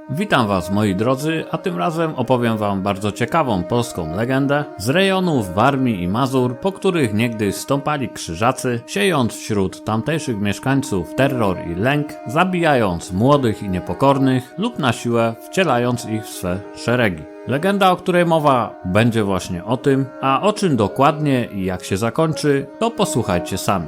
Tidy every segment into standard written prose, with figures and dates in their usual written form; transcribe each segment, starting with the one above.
Witam Was, moi drodzy, a tym razem opowiem Wam bardzo ciekawą polską legendę z rejonów Warmii i Mazur, po których niegdyś stąpali krzyżacy, siejąc wśród tamtejszych mieszkańców terror i lęk, zabijając młodych i niepokornych lub na siłę wcielając ich w swe szeregi. Legenda, o której mowa, będzie właśnie o tym, a o czym dokładnie i jak się zakończy, to posłuchajcie sami.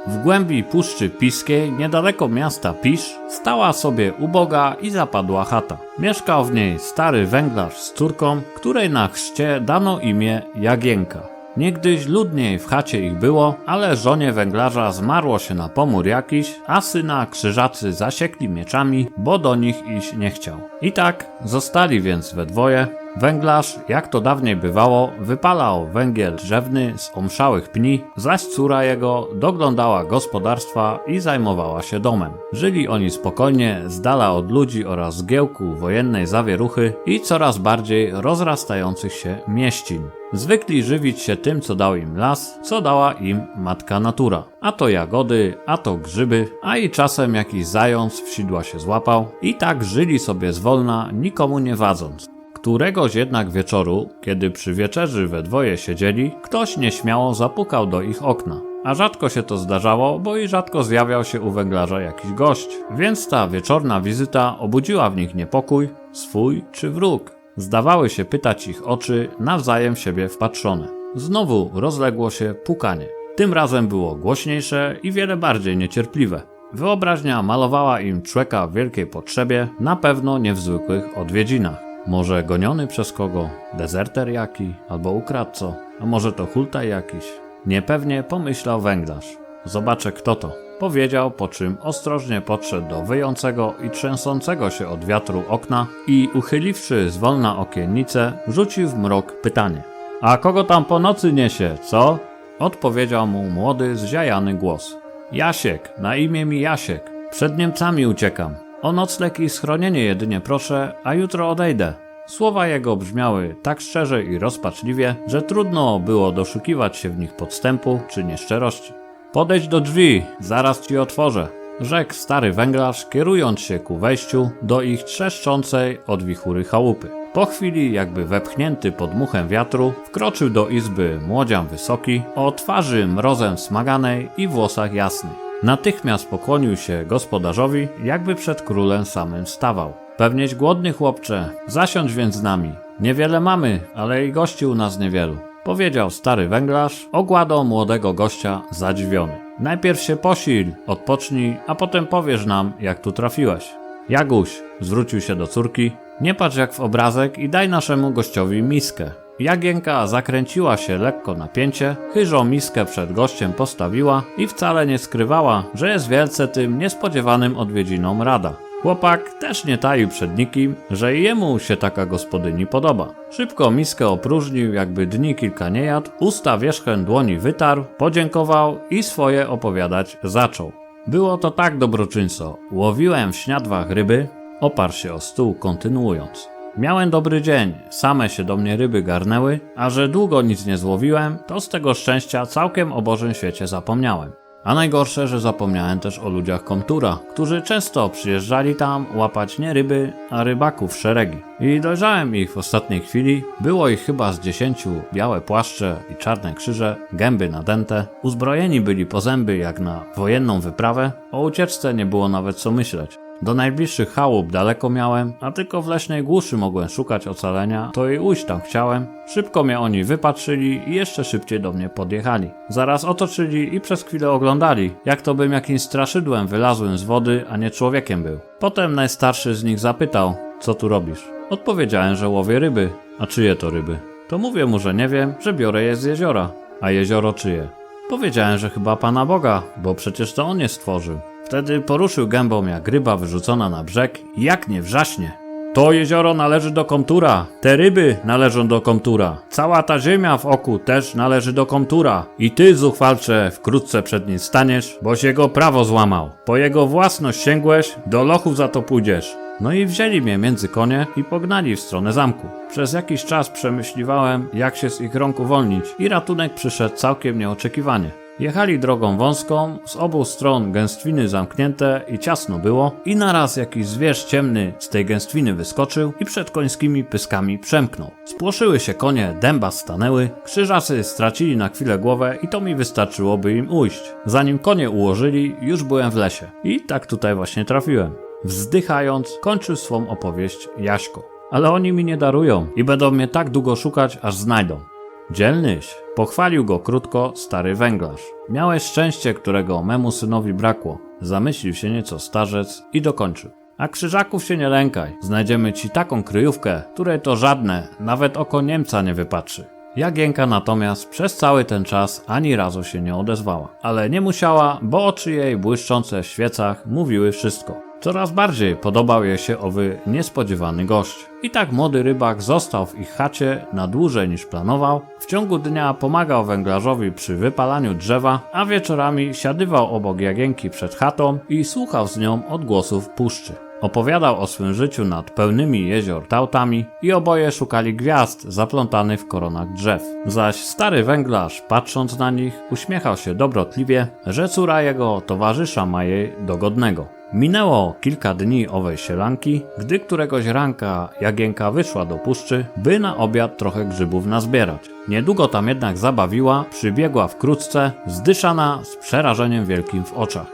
W głębi Puszczy Piskiej, niedaleko miasta Pisz, stała sobie uboga i zapadła chata. Mieszkał w niej stary węglarz z córką, której na chrzcie dano imię Jagienka. Niegdyś ludniej w chacie ich było, ale żonie węglarza zmarło się na pomór jakiś, a syna krzyżacy zasiekli mieczami, bo do nich iść nie chciał. I tak zostali więc we dwoje. Węglarz, jak to dawniej bywało, wypalał węgiel drzewny z omszałych pni, zaś córa jego doglądała gospodarstwa i zajmowała się domem. Żyli oni spokojnie, z dala od ludzi oraz zgiełku wojennej zawieruchy i coraz bardziej rozrastających się mieścin. Zwykli żywić się tym, co dał im las, co dała im matka natura. A to jagody, a to grzyby, a i czasem jakiś zając w sidła się złapał. I tak żyli sobie zwolna, nikomu nie wadząc. Któregoś jednak wieczoru, kiedy przy wieczerzy we dwoje siedzieli, ktoś nieśmiało zapukał do ich okna. A rzadko się to zdarzało, bo i rzadko zjawiał się u węglarza jakiś gość. Więc ta wieczorna wizyta obudziła w nich niepokój, swój czy wróg. Zdawały się pytać ich oczy, nawzajem w siebie wpatrzone. Znowu rozległo się pukanie. Tym razem było głośniejsze i wiele bardziej niecierpliwe. Wyobraźnia malowała im człeka w wielkiej potrzebie, na pewno nie w zwykłych odwiedzinach. Może goniony przez kogo, dezerter jaki, albo ukradco, a może to hultaj jakiś. Niepewnie pomyślał węglarz. Zobaczę kto to. Powiedział, po czym ostrożnie podszedł do wyjącego i trzęsącego się od wiatru okna i uchyliwszy zwolna okiennicę, rzucił w mrok pytanie. A kogo tam po nocy niesie, co? Odpowiedział mu młody, zziajany głos. Jasiek, na imię mi Jasiek. Przed Niemcami uciekam. O nocleg i schronienie jedynie proszę, a jutro odejdę. Słowa jego brzmiały tak szczerze i rozpaczliwie, że trudno było doszukiwać się w nich podstępu czy nieszczerości. Podejdź do drzwi, zaraz ci otworzę, rzekł stary węglarz, kierując się ku wejściu do ich trzeszczącej od wichury chałupy. Po chwili, jakby wepchnięty pod muchem wiatru, wkroczył do izby młodzian wysoki, o twarzy mrozem smaganej i włosach jasnych. Natychmiast pokłonił się gospodarzowi, jakby przed królem samym stawał. Pewnieś głodny, chłopcze, zasiądź więc z nami. Niewiele mamy, ale i gości u nas niewielu. Powiedział stary węglarz, ogładą młodego gościa zadziwiony. Najpierw się posil, odpocznij, a potem powiesz nam, jak tu trafiłeś. Jaguś, zwrócił się do córki, nie patrz jak w obrazek i daj naszemu gościowi miskę. Jagienka zakręciła się lekko na pięcie, chyżą miskę przed gościem postawiła i wcale nie skrywała, że jest wielce tym niespodziewanym odwiedzinom rada. Chłopak też nie taił przed nikim, że jemu się taka gospodyni podoba. Szybko miskę opróżnił, jakby dni kilka nie jadł, usta wierzchem dłoni wytarł, podziękował i swoje opowiadać zaczął. Było to tak, dobroczyńco, łowiłem w śniadwach ryby, oparł się o stół kontynuując. Miałem dobry dzień, same się do mnie ryby garnęły, a że długo nic nie złowiłem, to z tego szczęścia całkiem o Bożym świecie zapomniałem. A najgorsze, że zapomniałem też o ludziach Komtura, którzy często przyjeżdżali tam łapać nie ryby, a rybaków szeregi. I dojrzałem ich w ostatniej chwili, było ich chyba z 10, białe płaszcze i czarne krzyże, gęby nadęte, uzbrojeni byli po zęby jak na wojenną wyprawę, o ucieczce nie było nawet co myśleć. Do najbliższych chałup daleko miałem, a tylko w leśnej głuszy mogłem szukać ocalenia, to i ujść tam chciałem. Szybko mnie oni wypatrzyli i jeszcze szybciej do mnie podjechali. Zaraz otoczyli i przez chwilę oglądali, jak to bym jakimś straszydłem wylazłem z wody, a nie człowiekiem był. Potem najstarszy z nich zapytał, co tu robisz? Odpowiedziałem, że łowię ryby. A czyje to ryby? To mówię mu, że nie wiem, że biorę je z jeziora. A jezioro czyje? Powiedziałem, że chyba Pana Boga, bo przecież to On je stworzył. Wtedy poruszył gębą jak ryba wyrzucona na brzeg i jak nie wrzaśnie. To jezioro należy do Komtura, te ryby należą do Komtura, cała ta ziemia w oku też należy do Komtura. I ty, zuchwalcze, wkrótce przed nim staniesz, boś jego prawo złamał. Po jego własność sięgłeś, do lochów za to pójdziesz. No i wzięli mnie między konie i pognali w stronę zamku. Przez jakiś czas przemyśliwałem, jak się z ich rąk uwolnić i ratunek przyszedł całkiem nieoczekiwanie. Jechali drogą wąską, z obu stron gęstwiny zamknięte i ciasno było i naraz jakiś zwierz ciemny z tej gęstwiny wyskoczył i przed końskimi pyskami przemknął. Spłoszyły się konie, dęba stanęły, krzyżacy stracili na chwilę głowę i to mi wystarczyłoby im ujść. Zanim konie ułożyli, już byłem w lesie. I tak tutaj właśnie trafiłem. Wzdychając, kończył swą opowieść Jaśko. Ale oni mi nie darują i będą mnie tak długo szukać, aż znajdą. Dzielnyś, pochwalił go krótko stary węglarz. Miałeś szczęście, którego memu synowi brakło. Zamyślił się nieco starzec i dokończył. A krzyżaków się nie lękaj, znajdziemy ci taką kryjówkę, której to żadne, nawet oko Niemca nie wypatrzy. Jagienka natomiast przez cały ten czas ani razu się nie odezwała. Ale nie musiała, bo oczy jej błyszczące w świecach mówiły wszystko. Coraz bardziej podobał jej się owy niespodziewany gość. I tak młody rybak został w ich chacie na dłużej niż planował. W ciągu dnia pomagał węglarzowi przy wypalaniu drzewa, a wieczorami siadywał obok Jagienki przed chatą i słuchał z nią odgłosów puszczy. Opowiadał o swym życiu nad pełnymi jezior tautami i oboje szukali gwiazd zaplątanych w koronach drzew. Zaś stary węglarz, patrząc na nich, uśmiechał się dobrotliwie, że córa jego towarzysza ma jej dogodnego. Minęło kilka dni owej sielanki, gdy któregoś ranka Jagienka wyszła do puszczy, by na obiad trochę grzybów nazbierać. Niedługo tam jednak zabawiła, przybiegła wkrótce, zdyszana z przerażeniem wielkim w oczach.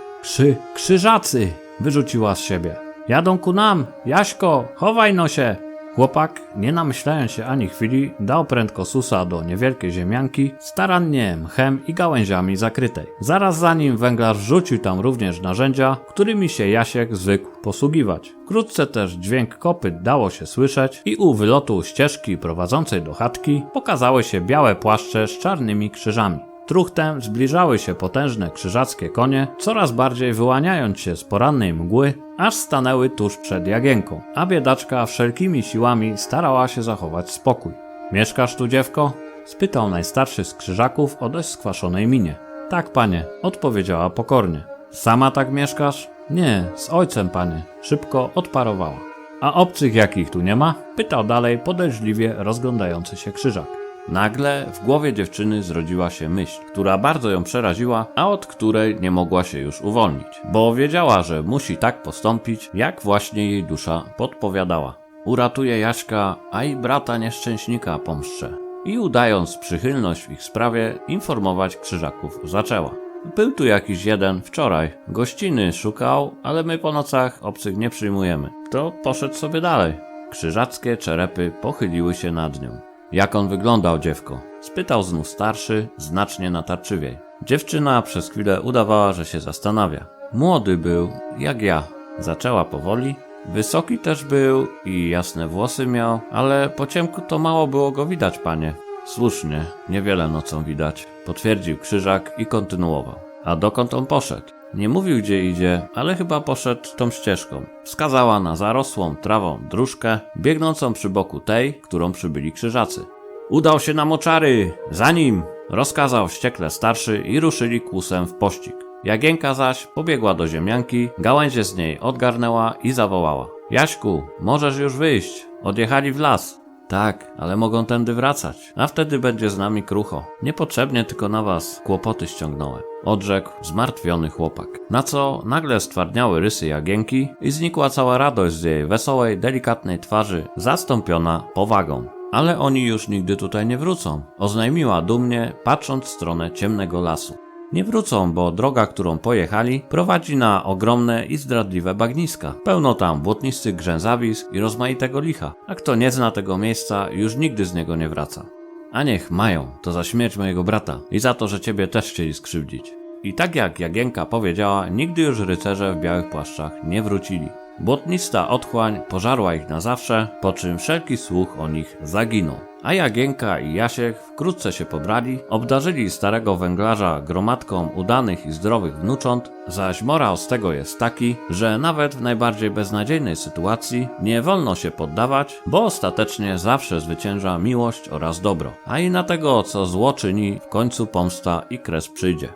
Krzyżacy! Wyrzuciła z siebie. Jadą ku nam! Jaśko, chowaj no się! Chłopak, nie namyślając się ani chwili, dał prędko susa do niewielkiej ziemianki, starannie mchem i gałęziami zakrytej. Zaraz za nim węglarz rzucił tam również narzędzia, którymi się Jasiek zwykł posługiwać. Wkrótce też dźwięk kopyt dało się słyszeć i u wylotu ścieżki prowadzącej do chatki pokazały się białe płaszcze z czarnymi krzyżami. Truchtem zbliżały się potężne krzyżackie konie, coraz bardziej wyłaniając się z porannej mgły, aż stanęły tuż przed Jagienką, a biedaczka wszelkimi siłami starała się zachować spokój. Mieszkasz tu, dziewko? Spytał najstarszy z krzyżaków o dość skwaszonej minie. Tak, panie, odpowiedziała pokornie. Sama tak mieszkasz? Nie, z ojcem, panie, szybko odparowała. A obcych jakich tu nie ma? Pytał dalej podejrzliwie rozglądający się krzyżak. Nagle w głowie dziewczyny zrodziła się myśl, która bardzo ją przeraziła, a od której nie mogła się już uwolnić, bo wiedziała, że musi tak postąpić, jak właśnie jej dusza podpowiadała. Uratuje Jaśka, a i brata nieszczęśnika pomszczę. I udając przychylność w ich sprawie, informować krzyżaków zaczęła. Był tu jakiś jeden wczoraj. Gościny szukał, ale my po nocach obcych nie przyjmujemy. To poszedł sobie dalej. Krzyżackie czerepy pochyliły się nad nią. Jak on wyglądał, dziewko? Spytał znów starszy, znacznie natarczywiej. Dziewczyna przez chwilę udawała, że się zastanawia. Młody był, jak ja. Zaczęła powoli. Wysoki też był i jasne włosy miał, ale po ciemku to mało było go widać, panie. Słusznie, niewiele nocą widać, potwierdził krzyżak i kontynuował. A dokąd on poszedł? Nie mówił, gdzie idzie, ale chyba poszedł tą ścieżką. Wskazała na zarosłą trawą dróżkę, biegnącą przy boku tej, którą przybyli krzyżacy. Udał się na moczary! Za nim! Rozkazał wściekle starszy i ruszyli kłusem w pościg. Jagienka zaś pobiegła do ziemianki, gałęzie z niej odgarnęła i zawołała. Jaśku, możesz już wyjść. Odjechali w las. Tak, ale mogą tędy wracać, a wtedy będzie z nami krucho. Niepotrzebnie tylko na was kłopoty ściągnąłem, odrzekł zmartwiony chłopak. Na co nagle stwardniały rysy Jagienki i znikła cała radość z jej wesołej, delikatnej twarzy, zastąpiona powagą. Ale oni już nigdy tutaj nie wrócą, oznajmiła dumnie, patrząc w stronę ciemnego lasu. Nie wrócą, bo droga, którą pojechali, prowadzi na ogromne i zdradliwe bagniska. Pełno tam błotnistych grzęzawisk i rozmaitego licha, a kto nie zna tego miejsca, już nigdy z niego nie wraca. A niech mają, to za śmierć mojego brata i za to, że ciebie też chcieli skrzywdzić. I tak jak Jagienka powiedziała, nigdy już rycerze w białych płaszczach nie wrócili. Błotnista otchłań pożarła ich na zawsze, po czym wszelki słuch o nich zaginął. A Jagienka i Jasiek wkrótce się pobrali, obdarzyli starego węglarza gromadką udanych i zdrowych wnucząt, zaś morał z tego jest taki, że nawet w najbardziej beznadziejnej sytuacji nie wolno się poddawać, bo ostatecznie zawsze zwycięża miłość oraz dobro, a i na tego, co zło czyni, w końcu pomsta i kres przyjdzie.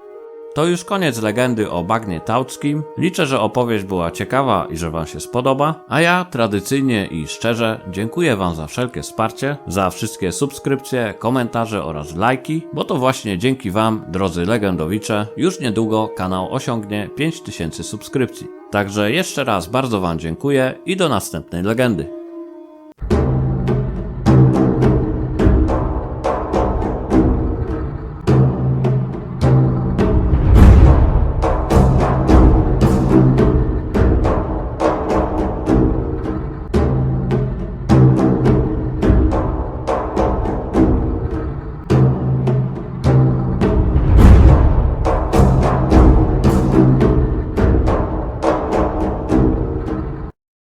To już koniec legendy o bagnie tauckim. Liczę, że opowieść była ciekawa i że wam się spodoba, a ja tradycyjnie i szczerze dziękuję wam za wszelkie wsparcie, za wszystkie subskrypcje, komentarze oraz lajki, bo to właśnie dzięki wam, drodzy legendowicze, już niedługo kanał osiągnie 5000 subskrypcji. Także jeszcze raz bardzo wam dziękuję i do następnej legendy.